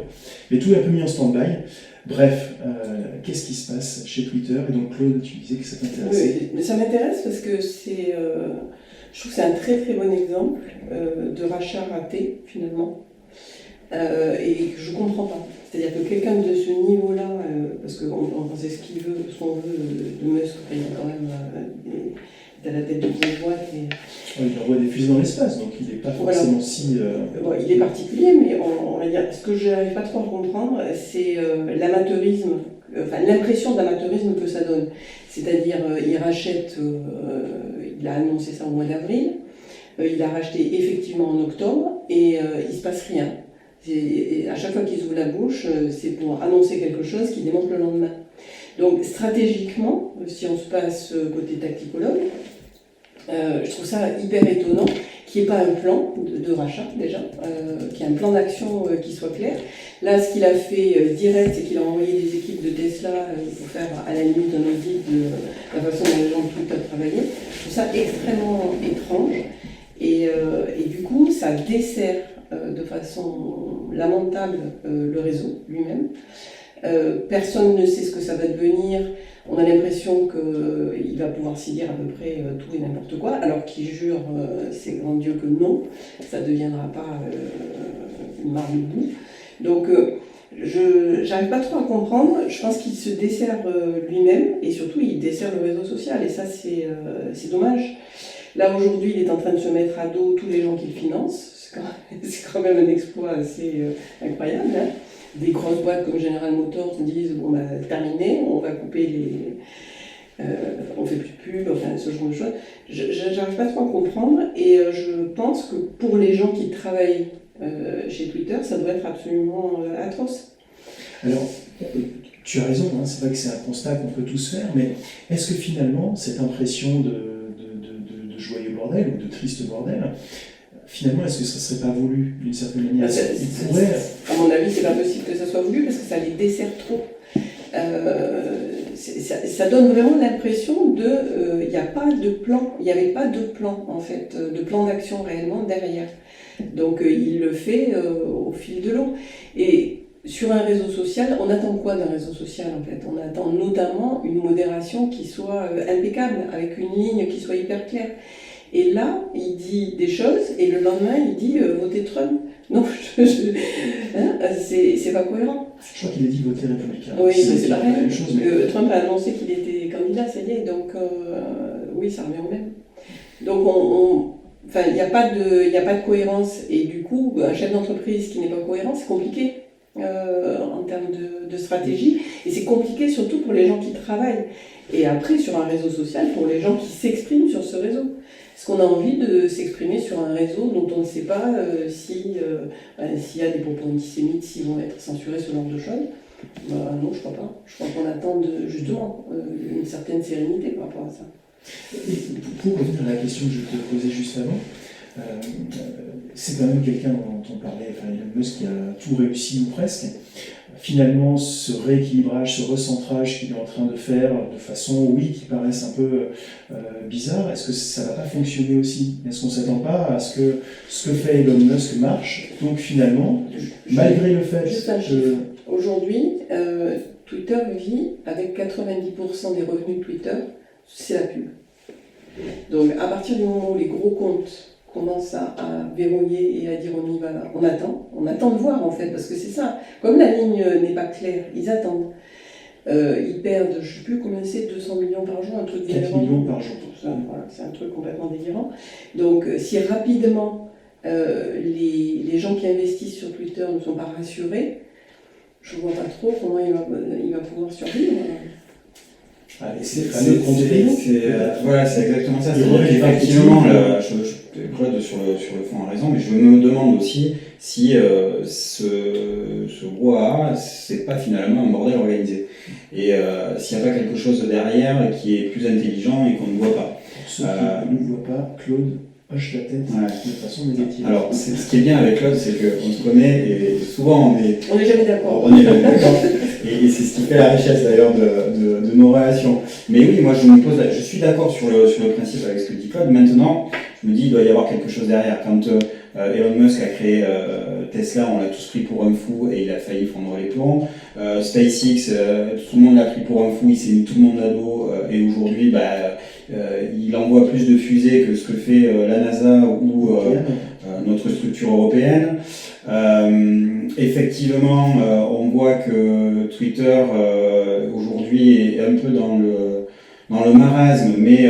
Mais tout est un peu mis en stand-by. Bref, qu'est-ce qui se passe chez Twitter? Et donc Claude, tu disais que ça t'intéressait. Oui, mais ça m'intéresse parce que je trouve que c'est un très très bon exemple de rachat raté finalement. Et que je ne comprends pas. C'est-à-dire que quelqu'un de ce niveau-là, parce qu'on sait ce qu'il veut, ce qu'on veut de Musk, il est quand même à la tête de grosse boîte. Il envoie des fusées dans l'espace, donc il n'est pas forcément si... Bon, il est particulier, mais on va dire, ce que je n'arrive pas trop à comprendre, c'est l'amateurisme, l'impression d'amateurisme que ça donne. C'est-à-dire, il rachète, il a annoncé ça au mois d'avril, il a racheté effectivement en octobre, et il ne se passe rien. Et à chaque fois qu'ils ouvrent la bouche, c'est pour annoncer quelque chose qui démonte le lendemain. Donc stratégiquement, si on se passe côté tacticologue, je trouve ça hyper étonnant qu'il n'y ait pas un plan de rachat déjà, qu'il y ait un plan d'action qui soit clair. Là, ce qu'il a fait direct, c'est qu'il a envoyé des équipes de Tesla pour faire à la limite un audit de la façon dont les gens de Twitter travaillaient. Je trouve ça extrêmement étrange et du coup, ça dessert de façon lamentable le réseau lui-même. Personne ne sait ce que ça va devenir. On a l'impression qu'il va pouvoir s'y dire à peu près tout et n'importe quoi, alors qu'il jure, c'est grand Dieu que non, ça ne deviendra pas une mare de boue. Donc je n'arrive pas trop à comprendre. Je pense qu'il se dessert lui-même et surtout il dessert le réseau social et ça c'est dommage. Là aujourd'hui il est en train de se mettre à dos tous les gens qu'il finance. C'est quand même un exploit assez incroyable. Hein. Des grosses boîtes comme General Motors disent bon bah terminé, on va couper on fait plus de pub, enfin ce genre de choses. J'arrive pas trop à comprendre et je pense que pour les gens qui travaillent chez Twitter, ça doit être absolument atroce. Alors, tu as raison, hein, c'est vrai que c'est un constat qu'on peut tous faire, mais est-ce que finalement cette impression de joyeux bordel ou de triste bordel, finalement, est-ce que ça ne serait pas voulu d'une certaine manière? À mon avis, c'est pas possible que ça soit voulu parce que ça les dessert trop. ça donne vraiment l'impression de, il n'y a pas de plan, il n'y avait pas de plan en fait, de plan d'action réellement derrière. Donc il le fait au fil de l'eau. Et sur un réseau social, on attend quoi d'un réseau social en fait? On attend notamment une modération qui soit impeccable, avec une ligne qui soit hyper claire. Et là, il dit des choses et le lendemain, il dit votez Trump. Non, c'est pas cohérent. Je crois qu'il a dit voter républicain. Oui, c'est la pareil. même chose. Mais... Trump a annoncé qu'il était candidat, ça y est, donc oui, ça revient au même. Donc enfin, il n'y a pas de cohérence et du coup, un chef d'entreprise qui n'est pas cohérent, c'est compliqué en termes de stratégie et c'est compliqué surtout pour les gens qui travaillent. Et après, sur un réseau social, pour les gens qui s'expriment sur ce réseau. Est-ce qu'on a envie de s'exprimer sur un réseau dont on ne sait pas s'il y a des propos antisémites, s'ils vont être censurés, ce genre de choses? Non, je crois pas. Je crois qu'on attend justement une certaine sérénité par rapport à ça. Et pour revenir à la question que je te posais juste avant, c'est quand même quelqu'un dont on parlait, Elon Musk, qui a tout réussi ou presque. Finalement, ce rééquilibrage, ce recentrage qu'il est en train de faire de façon, oui, qui paraissent un peu bizarre, est-ce que ça ne va pas fonctionner aussi? Est-ce qu'on ne s'attend pas à ce que ce que fait Elon Musk marche? Donc finalement, malgré le fait que... Aujourd'hui, Twitter vit avec 90% des revenus de Twitter, c'est la pub. Donc à partir du moment où les gros comptes commence à verrouiller et à dire on y va là. On attend de voir en fait, parce que c'est ça. Comme la ligne n'est pas claire, ils attendent. Ils perdent, je ne sais plus combien c'est, 200 millions par jour, un truc délirant. 4 millions par jour. Voilà, c'est un truc complètement délirant. Donc si rapidement les gens qui investissent sur Twitter ne sont pas rassurés, je ne vois pas trop comment il va pouvoir survivre. Voilà, c'est exactement ça. Effectivement, Claude sur le fond a raison, mais je me demande aussi si ce brouhaha, c'est pas finalement un bordel organisé. Et s'il n'y a pas quelque chose derrière qui est plus intelligent et qu'on ne voit pas. Pour ceux qui ne voient pas, Claude hoche la tête de façon négative. Alors, ce qui est bien avec Claude, c'est qu'on se connaît et souvent on n'est jamais d'accord. On est jamais d'accord. Et c'est ce qui fait la richesse d'ailleurs de nos relations. Mais oui, moi je suis d'accord sur le principe avec ce que dit Claude. Maintenant, je me dis il doit y avoir quelque chose derrière. Quand Elon Musk a créé Tesla, on l'a tous pris pour un fou et il a failli fondre les plombs. SpaceX, tout le monde l'a pris pour un fou, il s'est mis tout le monde à dos et aujourd'hui, il envoie plus de fusées que ce que fait la NASA ou notre structure européenne. Effectivement, on voit que Twitter aujourd'hui est un peu dans le marasme, mais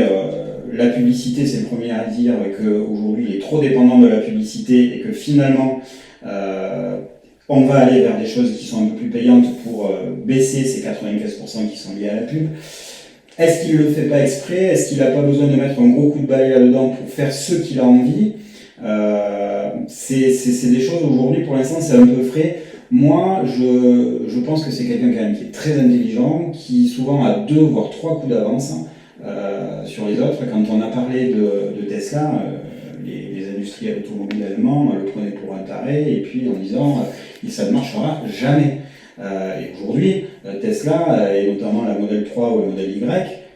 la publicité, c'est le premier à dire qu'aujourd'hui il est trop dépendant de la publicité et que finalement on va aller vers des choses qui sont un peu plus payantes pour baisser ces 95% qui sont liés à la pub. Est-ce qu'il ne le fait pas exprès? Est-ce qu'il n'a pas besoin de mettre un gros coup de balai là-dedans pour faire ce qu'il a envie? C'est des choses aujourd'hui, pour l'instant, c'est un peu frais. Moi, je pense que c'est quelqu'un quand même qui est très intelligent, qui souvent a 2 voire 3 coups d'avance sur les autres. Quand on a parlé de Tesla, les industriels automobiles allemands le prenaient pour un taré, et puis en disant ça ne marchera jamais. Et aujourd'hui, Tesla, et notamment la Model 3 ou la Model Y,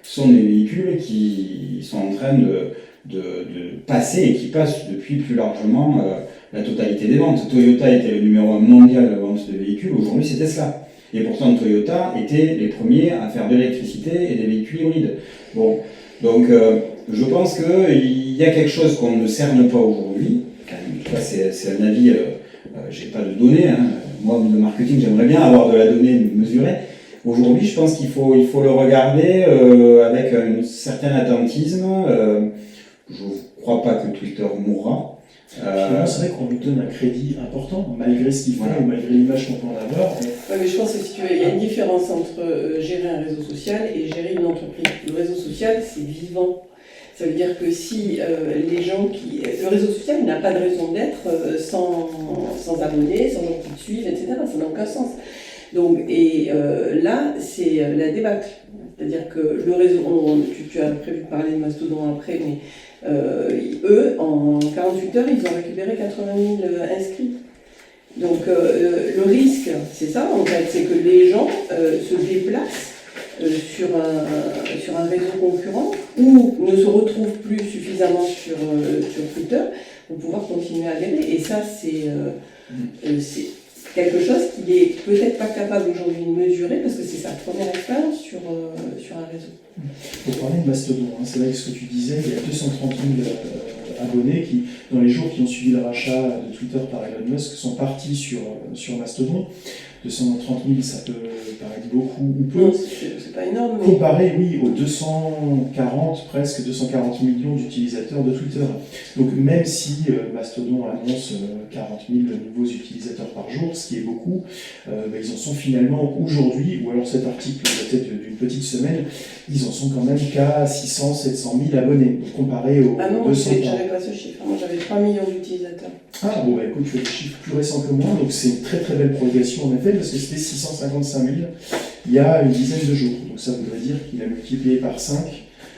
sont des véhicules qui sont en train de passer et qui passent depuis plus largement la totalité des ventes. Toyota était le numéro 1 mondial de la vente de véhicules, aujourd'hui c'est Tesla. Et pourtant Toyota était les premiers à faire de l'électricité et des véhicules hybrides. Bon, donc je pense qu'il y a quelque chose qu'on ne cerne pas aujourd'hui. En tout cas, c'est un avis, j'ai pas de données. Moi, le marketing, j'aimerais bien avoir de la donnée mesurée. Aujourd'hui, je pense qu'il faut le regarder avec un certain attentisme. Je ne crois pas que Twitter mourra. Finalement, c'est vrai qu'on lui donne un crédit important, malgré ce qu'il fait, ou malgré l'image qu'on peut en avoir. Mais je pense que il y a une différence entre gérer un réseau social et gérer une entreprise. Le réseau social, c'est vivant. Ça veut dire que si les gens qui... Le réseau social n'a pas de raison d'être sans abonnés, sans gens qui te suivent, etc. Ça n'a aucun sens. Donc, là, c'est la débâcle. C'est-à-dire que le réseau... Tu as prévu de parler de Mastodon après, mais eux, en 48 heures, ils ont récupéré 80 000 inscrits. Donc, le risque, c'est ça, en fait, c'est que les gens se déplacent sur un réseau concurrent ou ne se retrouvent plus suffisamment sur Twitter pour pouvoir continuer à adhérer. Et ça, c'est quelque chose qu'il n'est peut-être pas capable aujourd'hui de mesurer parce que c'est sa première expérience sur un réseau. Pour parler de Mastodon, hein, c'est vrai que ce que tu disais, il y a 230 000 abonnés qui, dans les jours qui ont suivi le rachat de Twitter par Elon Musk, sont partis sur Mastodon. 230 000, ça peut paraître beaucoup ou peu. Non, c'est pas énorme. Comparé, oui, aux presque 240 millions d'utilisateurs de Twitter. Donc même si Mastodon annonce 40 000 nouveaux utilisateurs par jour, ce qui est beaucoup, ils en sont finalement aujourd'hui, ou alors cet article datait d'une petite semaine, ils en sont quand même qu'à 600, 700 000 abonnés. Donc comparé aux 200 000. J'avais pas ce chiffre. Moi, j'avais 3 millions d'utilisateurs. Ah bon, écoute, tu as des chiffres plus récents que moi, donc c'est une très très belle progression en effet, parce que c'était 655 000 il y a une dizaine de jours. Donc ça voudrait dire qu'il a multiplié par 5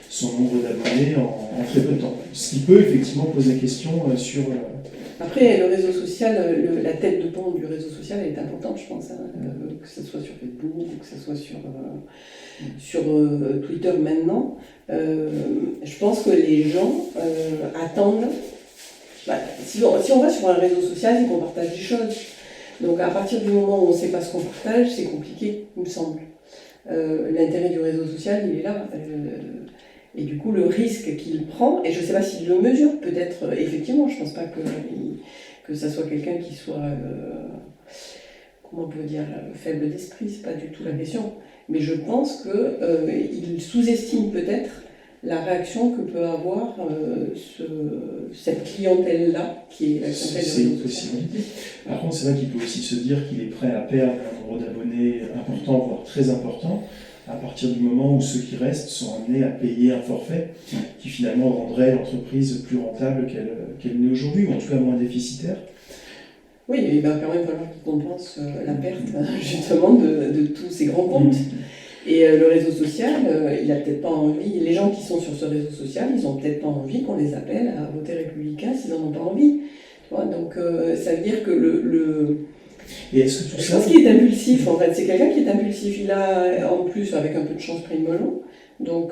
son nombre d'abonnés en très peu de temps. Ce qui peut effectivement poser question sur... Après, le réseau social, la tête de pont du réseau social, elle est importante, je pense, hein, que ce soit sur Facebook ou que ce soit sur Twitter maintenant. Je pense que les gens attendent... si on va sur un réseau social, c'est qu'on partage des choses. Donc à partir du moment où on ne sait pas ce qu'on partage, c'est compliqué, il me semble. L'intérêt du réseau social, il est là. Et du coup, le risque qu'il prend, et je ne sais pas s'il le mesure, peut-être, effectivement, je ne pense pas que ça soit quelqu'un qui soit, comment on peut dire, faible d'esprit, c'est pas du tout la question. Mais je pense qu'il sous-estime peut-être la réaction que peut avoir cette clientèle-là, qui est la clientèle C'est de une possibilité. Par contre, c'est vrai qu'il peut aussi se dire qu'il est prêt à perdre un nombre d'abonnés important, voire très important, à partir du moment où ceux qui restent sont amenés à payer un forfait qui finalement rendrait l'entreprise plus rentable qu'elle n'est aujourd'hui, ou en tout cas moins déficitaire. Oui, il va quand même falloir qu'il compense la perte justement de tous ces grands comptes. Et le réseau social, il a peut-être pas envie, les gens qui sont sur ce réseau social, ils ont peut-être pas envie qu'on les appelle à voter républicain s'ils n'en ont pas envie. Tu vois, donc ça veut dire que Et est-ce que tout je ça... pense qu'il est impulsif en fait, c'est quelqu'un qui est impulsif, il a en plus avec un peu de chance pris le melon. Donc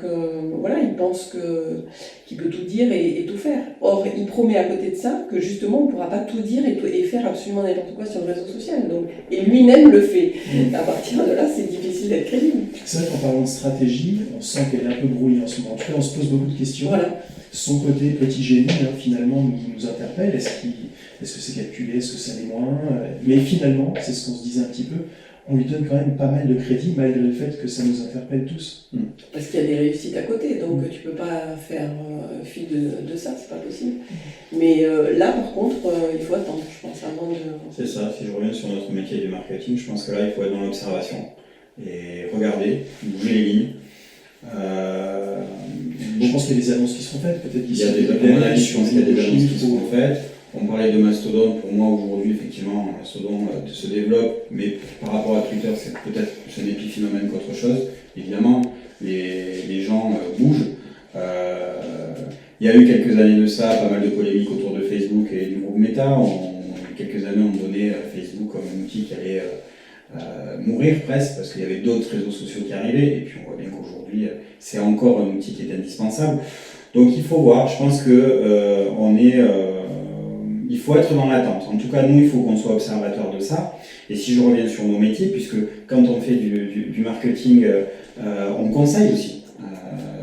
voilà, il pense qu'il peut tout dire et tout faire. Or, il promet à côté de ça que justement, on ne pourra pas tout dire et faire absolument n'importe quoi sur le réseau social. Donc, et lui-même le fait. À partir de là, c'est difficile d'être crédible. C'est vrai qu'en parlant de stratégie, on sent qu'elle est un peu brouillée en ce moment. En tout cas, on se pose beaucoup de questions. Voilà. Son côté petit génie, finalement, nous interpelle. Est-ce que c'est calculé? Est-ce que ça l'est moins? Mais finalement, c'est ce qu'on se disait un petit peu, on lui donne quand même pas mal de crédit, malgré le fait que ça nous interpelle tous. Parce qu'il y a des réussites à côté, donc tu peux pas faire fi de ça, c'est pas possible. Mais là, par contre, il faut attendre, je pense, avant de... C'est ça, si je reviens sur notre métier du marketing, je pense que là, il faut être dans l'observation et regarder, bouger les lignes. Je pense qu'il y a des annonces qui seront faites, peut-être Il y a des annonces qui seront faites. On parlait de Mastodon, pour moi aujourd'hui, effectivement, Mastodon se développe, mais par rapport à Twitter, c'est peut-être plus un épiphénomène qu'autre chose. Évidemment, les gens bougent. Il y a eu quelques années de ça, pas mal de polémiques autour de Facebook et du groupe Meta. Quelques années, on donnait Facebook comme un outil qui allait mourir presque, parce qu'il y avait d'autres réseaux sociaux qui arrivaient, et puis on voit bien qu'aujourd'hui, c'est encore un outil qui est indispensable. Donc il faut voir, je pense que il faut être dans l'attente. En tout cas, nous, il faut qu'on soit observateur de ça. Et si je reviens sur nos métiers, puisque quand on fait du marketing, on conseille aussi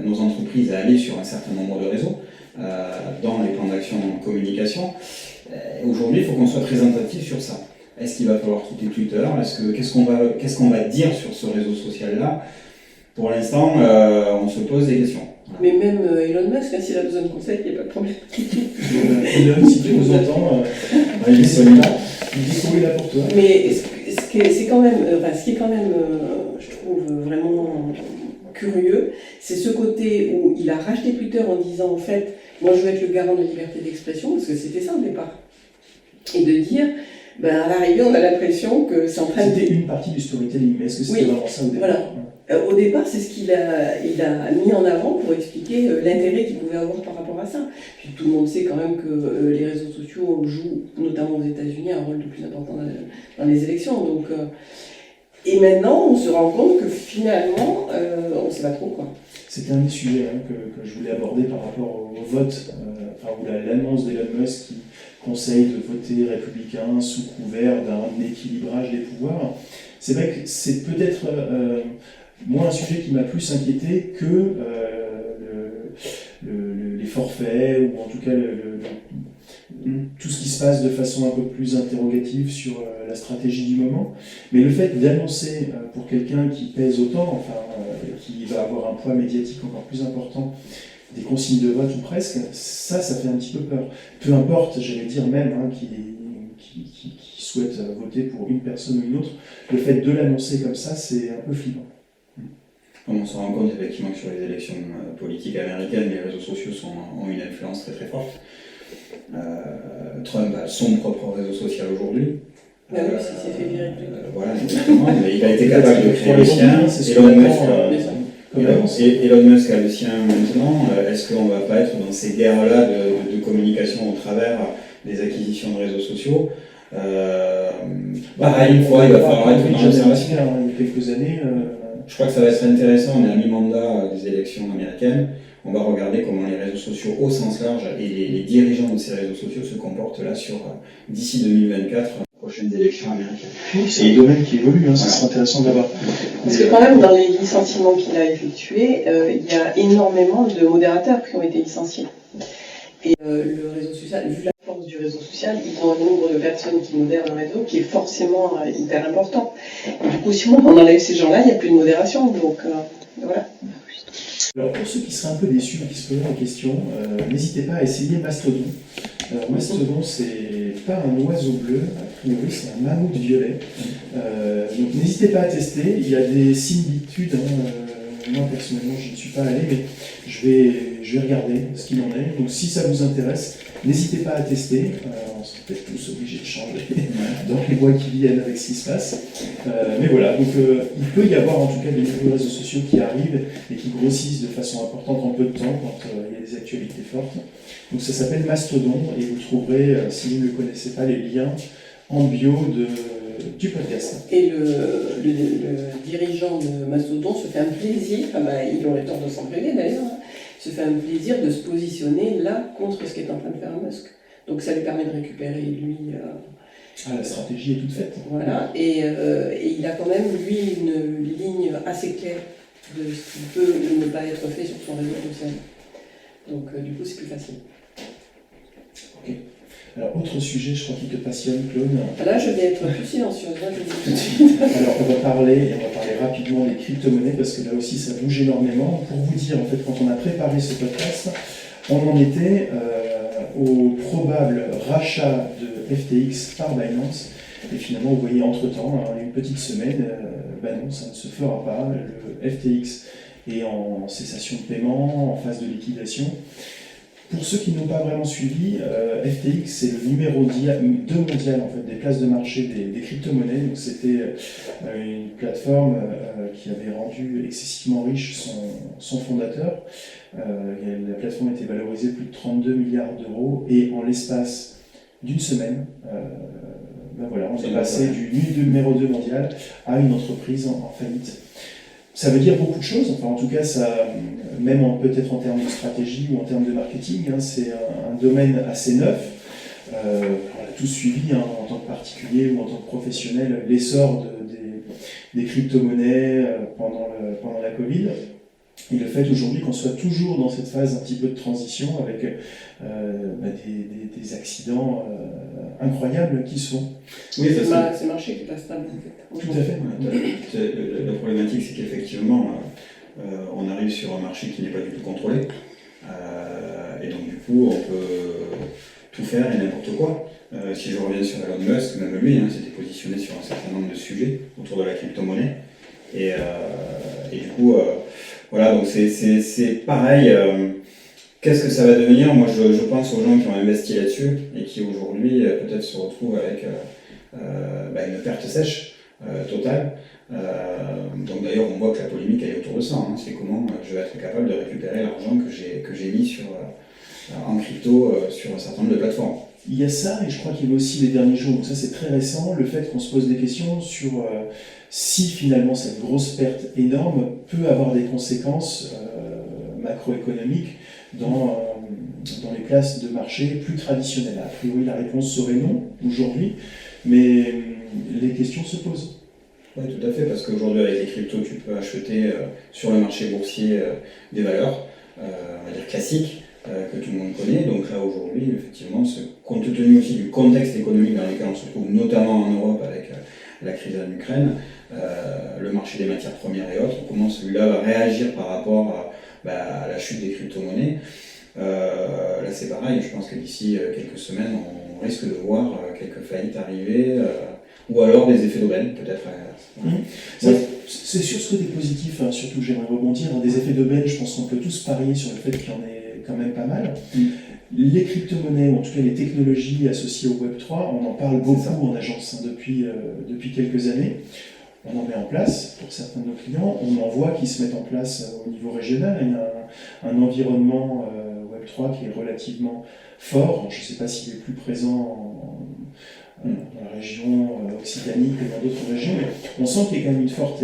nos entreprises à aller sur un certain nombre de réseaux dans les plans d'action en communication. Aujourd'hui, il faut qu'on soit présentatif sur ça. Est-ce qu'il va falloir quitter Twitter? Qu'est-ce qu'on va dire sur ce réseau social-là? Pour l'instant, on se pose des questions. Mais même Elon Musk, s'il a besoin de conseils, il n'y a pas de problème. Elon, si tu nous entends, il est là pour toi. Mais ce qui est quand même, je trouve vraiment curieux, c'est ce côté où il a racheté Twitter en disant, en fait, moi je veux être le garant de la liberté d'expression, parce que c'était ça au départ. Et de dire, à l'arrivée, on a l'impression que c'est en train de... C'était une partie du storytelling, mais est-ce que c'était vraiment ça au départ? Voilà. Au départ, c'est ce qu'il a mis en avant pour expliquer l'intérêt qu'il pouvait avoir par rapport à ça. Puis tout le monde sait quand même que les réseaux sociaux jouent, notamment aux États-Unis, un rôle de plus important dans les élections. Donc, Et maintenant, on se rend compte que finalement, on ne sait pas trop quoi. C'était un des sujets que je voulais aborder par rapport au vote, ou l'annonce d'Elon Musk qui conseille de voter républicain sous couvert d'un équilibrage des pouvoirs. C'est vrai que c'est peut-être moi un sujet qui m'a plus inquiété que les forfaits, ou en tout cas tout ce qui se passe de façon un peu plus interrogative sur la stratégie du moment. Mais le fait d'annoncer pour quelqu'un qui pèse autant, qui va avoir un poids médiatique encore plus important, des consignes de vote ou presque, ça fait un petit peu peur. Peu importe, j'allais dire même, qui souhaite voter pour une personne ou une autre, le fait de l'annoncer comme ça, c'est un peu flippant. On se rend compte effectivement que sur les élections politiques américaines, les réseaux sociaux ont une influence très très forte. Trump a son propre réseau social aujourd'hui. Ah oui, ça s'est fait virer. Voilà, exactement. Mais il a été capable de créer le sien. Elon Musk a le sien maintenant. Est-ce qu'on ne va pas être dans ces guerres-là de communication au travers des acquisitions de réseaux sociaux? Une fois, il va falloir être dans l'observation. Il y a quelques années. Je crois que ça va être intéressant. On est à mi-mandat des élections américaines. On va regarder comment les réseaux sociaux au sens large et les dirigeants de ces réseaux sociaux se comportent là d'ici 2024, prochaines élections américaines. Oui, c'est un domaine qui évolue, ça serait intéressant d'avoir. Parce que quand même, dans les licenciements qu'il a effectués, il y a énormément de modérateurs qui ont été licenciés. Et le réseau social, vu la force du réseau social, ils ont un nombre de personnes qui modèrent le réseau qui est forcément hyper important. Et du coup, si on enlève ces gens-là, il n'y a plus de modération. Donc voilà. Alors pour ceux qui seraient un peu déçus, qui se posent la question, n'hésitez pas à essayer Mastodon. Alors Mastodon, c'est pas un oiseau bleu, a priori c'est un mammouth violet. Donc n'hésitez pas à tester, il y a des similitudes. Moi personnellement je ne suis pas allé, mais je vais regarder ce qu'il en est. Donc si ça vous intéresse, n'hésitez pas à tester. On sera peut-être tous obligés de changer dans les mois qui viennent avec ce qui se passe. Mais voilà, donc il peut y avoir en tout cas des nouveaux réseaux sociaux qui arrivent et qui grossissent de façon importante en peu de temps quand il y a des actualités fortes. Donc ça s'appelle Mastodon et vous trouverez, si vous ne le connaissez pas, les liens en bio du podcast. Et le dirigeant de Mastodon se fait un plaisir, il aurait tort de s'en priver d'ailleurs, se fait un plaisir de se positionner là contre ce qu'est en train de faire Musk. Donc ça lui permet de récupérer lui. La stratégie est toute faite. Voilà, et il a quand même lui une ligne assez claire de ce qui peut ne pas être fait sur son réseau social. Donc du coup c'est plus facile. Ok. Alors, autre sujet, je crois qu'il te passionne, Claude. Là, je vais être plus silencieuse, je vous dis tout de suite. Alors, on va parler rapidement des crypto-monnaies, parce que là aussi, ça bouge énormément. Pour vous dire, en fait, quand on a préparé ce podcast, on en était au probable rachat de FTX par Binance. Et finalement, vous voyez, entre-temps, une petite semaine, non, ça ne se fera pas. Le FTX est en cessation de paiement, en phase de liquidation. Pour ceux qui n'ont pas vraiment suivi, FTX c'est le numéro 2 mondial en fait, des places de marché des crypto-monnaies. Donc c'était une plateforme qui avait rendu excessivement riche son fondateur. La plateforme était valorisée plus de 32 milliards d'euros et en l'espace d'une semaine, on est passé du numéro 2 mondial à une entreprise en faillite. Ça veut dire beaucoup de choses, en tout cas, même peut-être en termes de stratégie ou en termes de marketing, c'est un domaine assez neuf. On a tous suivi en tant que particulier ou en tant que professionnel l'essor des crypto-monnaies pendant la Covid. Et le fait aujourd'hui qu'on soit toujours dans cette phase un petit peu de transition avec des accidents incroyables qui sont. Oui, c'est le marché qui est pas stable en fait. Tout à fait. La problématique, c'est qu'effectivement, on arrive sur un marché qui n'est pas du tout contrôlé. Et donc, du coup, on peut tout faire et n'importe quoi. Si je reviens sur Elon Musk, même lui s'était positionné sur un certain nombre de sujets autour de la crypto-monnaie. Et du coup, donc c'est pareil. Qu'est-ce que ça va devenir? Moi, je pense aux gens qui ont investi là-dessus et qui aujourd'hui peut-être se retrouvent avec une perte sèche totale. Donc d'ailleurs, on voit que la polémique elle est autour de ça. C'est comment je vais être capable de récupérer l'argent que j'ai mis en crypto sur un certain nombre de plateformes. Il y a ça, et je crois qu'il y a aussi les derniers jours, donc ça c'est très récent, le fait qu'on se pose des questions sur si finalement cette grosse perte énorme peut avoir des conséquences macroéconomiques dans les places de marché plus traditionnelles. A priori, la réponse serait non aujourd'hui, mais les questions se posent. Oui, tout à fait, parce qu'aujourd'hui, avec les cryptos, tu peux acheter sur le marché boursier des valeurs, on va dire classiques, que tout le monde connaît. Donc là, aujourd'hui, effectivement, compte tenu aussi du contexte économique dans lequel on se trouve, notamment en Europe avec la crise en Ukraine, le marché des matières premières et autres, comment celui-là va réagir par rapport à la chute des crypto-monnaies. Là, c'est pareil, je pense que d'ici quelques semaines, on risque de voir quelques faillites arriver, ou alors des effets d'aubaine, peut-être. C'est sur ce côté positif, hein, surtout que j'aimerais rebondir. Des effets d'aubaine, je pense qu'on peut tous parier sur le fait qu'il y en ait quand même pas mal. Les crypto-monnaies, ou en tout cas les technologies associées au Web3, on en parle beaucoup en agence depuis quelques années. On en met en place pour certains de nos clients, on en voit qui se mettent en place au niveau régional. Il y a un environnement Web3 qui est relativement fort. Je ne sais pas s'il est plus présent dans la région Occitanie que dans d'autres régions, mais on sent qu'il y a quand même une forte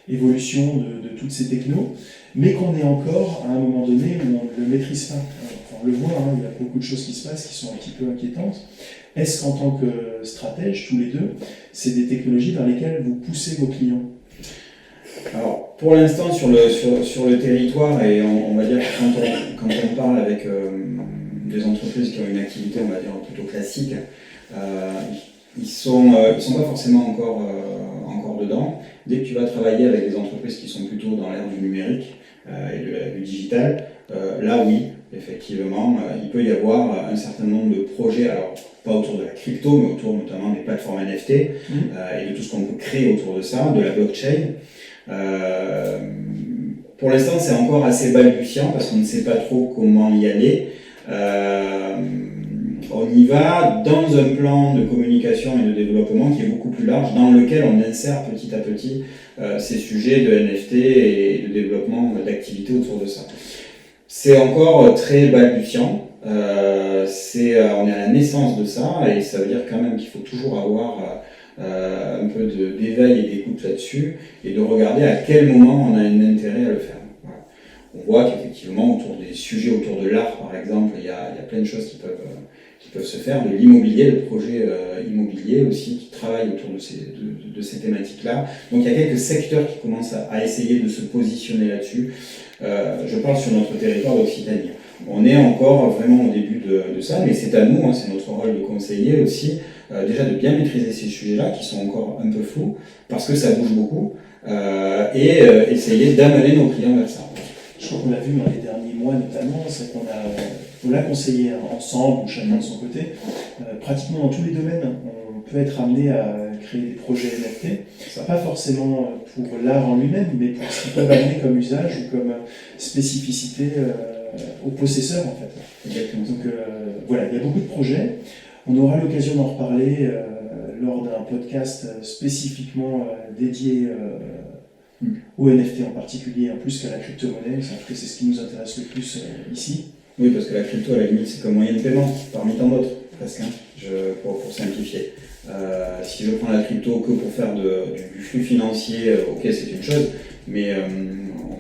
évolution de toutes ces technos, mais qu'on est encore à un moment donné où on ne le maîtrise pas. Enfin, on le voit, hein, il y a beaucoup de choses qui se passent qui sont un petit peu inquiétantes. Est-ce qu'en tant que stratège, tous les deux, c'est des technologies vers lesquelles vous poussez vos clients? Alors, pour l'instant, sur le territoire, et on va dire que quand on parle avec des entreprises qui ont une activité, on va dire, plutôt classique, ils sont pas forcément encore dedans. Dès que tu vas travailler avec des entreprises qui sont plutôt dans l'ère du numérique et du digital, là oui, effectivement, il peut y avoir un certain nombre de projets, alors pas autour de la crypto, mais autour notamment des plateformes NFT et de tout ce qu'on peut créer autour de ça, de la blockchain. Pour l'instant, c'est encore assez balbutiant parce qu'on ne sait pas trop comment y aller. On y va dans un plan de communication et de développement qui est beaucoup plus large, dans lequel on insère petit à petit ces sujets de NFT et de développement d'activités autour de ça. C'est encore très balbutiant, on est à la naissance de ça, et ça veut dire quand même qu'il faut toujours avoir un peu d'éveil et d'écoute là-dessus, et de regarder à quel moment on a un intérêt à le faire. Voilà. On voit qu'effectivement, autour des sujets autour de l'art, par exemple, il y a plein de choses qui peuvent se faire, de l'immobilier, de projets immobiliers aussi, qui travaillent autour de ces thématiques-là. Donc il y a quelques secteurs qui commencent à essayer de se positionner là-dessus. Je parle sur notre territoire d'Occitanie. On est encore vraiment au début de ça, mais c'est à nous, hein, c'est notre rôle de conseiller aussi, déjà de bien maîtriser ces sujets-là, qui sont encore un peu flous, parce que ça bouge beaucoup, et essayer d'amener nos clients vers ça. Je crois qu'on l'a vu dans les derniers mois notamment, c'est qu'on l'a conseillé ensemble ou chacun de son côté. Pratiquement dans tous les domaines, on peut être amené à créer des projets NFT, pas forcément pour l'art en lui-même, mais pour ce qu'ils peuvent amener comme usage ou comme spécificité aux possesseurs en fait. Exactement. Donc voilà, il y a beaucoup de projets. On aura l'occasion d'en reparler lors d'un podcast spécifiquement dédié aux NFT en particulier, en plus qu'à la crypto-monnaie. En tout cas, c'est ce qui nous intéresse le plus ici. Oui, parce que la crypto, à la limite, c'est comme moyen de paiement, parmi tant d'autres, presque, hein, pour simplifier. Si je prends la crypto que pour faire du flux financier, ok, c'est une chose, mais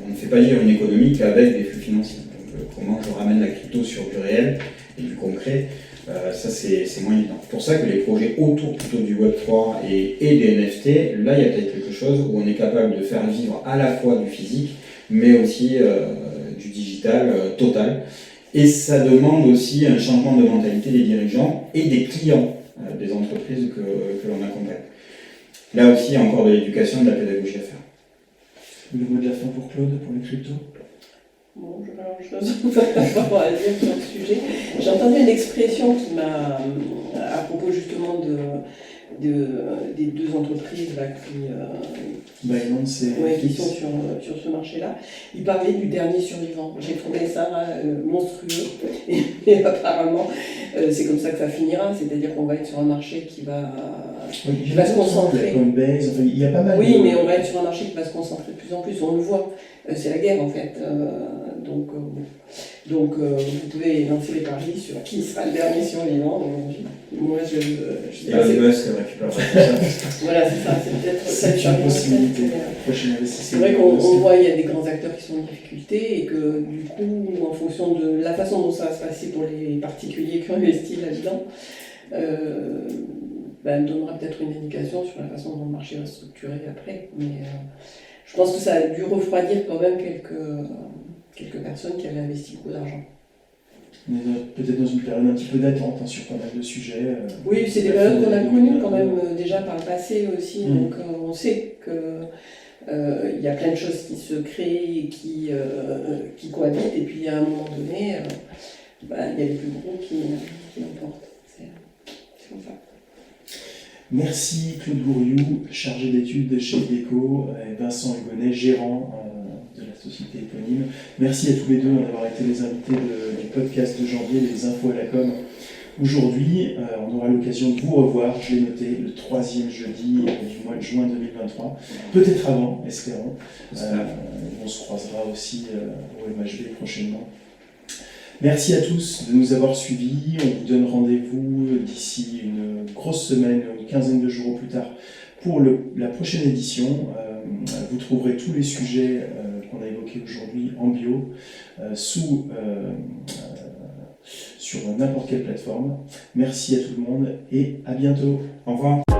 on ne fait pas lire une économie qu'avec des flux financiers. Donc, comment je ramène la crypto sur du réel et du concret, ça c'est moins évident. C'est pour ça que les projets autour plutôt du Web3 et des NFT, là il y a peut-être quelque chose où on est capable de faire vivre à la fois du physique, mais aussi du digital total. Et ça demande aussi un changement de mentalité des dirigeants et des clients des entreprises que l'on accompagne. Là aussi, il y a encore de l'éducation et de la pédagogie à faire. Le mot de la fin pour Claude, pour les cryptos? Bon, je n'ai pas grand-chose à dire sur le sujet. J'ai entendu une expression qui m'a, à propos justement des deux entreprises là, qui sont sur ce marché-là. Ils parlaient du dernier survivant. J'ai trouvé ça monstrueux. Et apparemment, c'est comme ça que ça finira. C'est-à-dire qu'on va être sur un marché qui va se concentrer. Coinbase, enfin, il y a pas mal. Oui, mais on va être sur un marché qui va se concentrer de plus en plus. On le voit. C'est la guerre en fait. Donc, vous pouvez lancer les paris sur qui sera le dernier survivant aujourd'hui. Moi, je sais pas. C'est Musk qui récupère tout ça. Voilà, c'est ça, c'est peut-être ça. C'est une possibilité. Prochain C'est investissement. vrai qu'on voit il y a des grands acteurs qui sont en difficulté et que du coup, en fonction de la façon dont ça va se passer pour les particuliers qui ont investi là-dedans, elle donnera peut-être une indication sur la façon dont le marché va se structurer après. Mais je pense que ça a dû refroidir quand même quelques personnes qui avaient investi beaucoup d'argent. On est peut-être dans une période un petit peu d'attente sur pas mal de sujets. Oui, c'est des périodes qu'on a connues quand même déjà par le passé aussi, donc on sait qu'il y a plein de choses qui se créent et qui cohabitent, et puis à un moment donné, il y a les plus gros qui l'emportent. C'est comme ça. Merci Claude Gouriou, chargé d'études chez Déco, et Vincent Hugonnet, gérant de la société éponyme. Merci à tous les deux d'avoir été les invités du podcast de janvier, les infos à la com. Aujourd'hui, on aura l'occasion de vous revoir, je l'ai noté, le 3e jeudi du mois de juin 2023, peut-être avant, espérons. On se croisera aussi au MHB prochainement. Merci à tous de nous avoir suivis. On vous donne rendez-vous d'ici une grosse semaine, une quinzaine de jours au plus tard, pour la prochaine édition. Vous trouverez tous les sujets qu'on a évoqués aujourd'hui en bio sur n'importe quelle plateforme. Merci à tout le monde et à bientôt. Au revoir.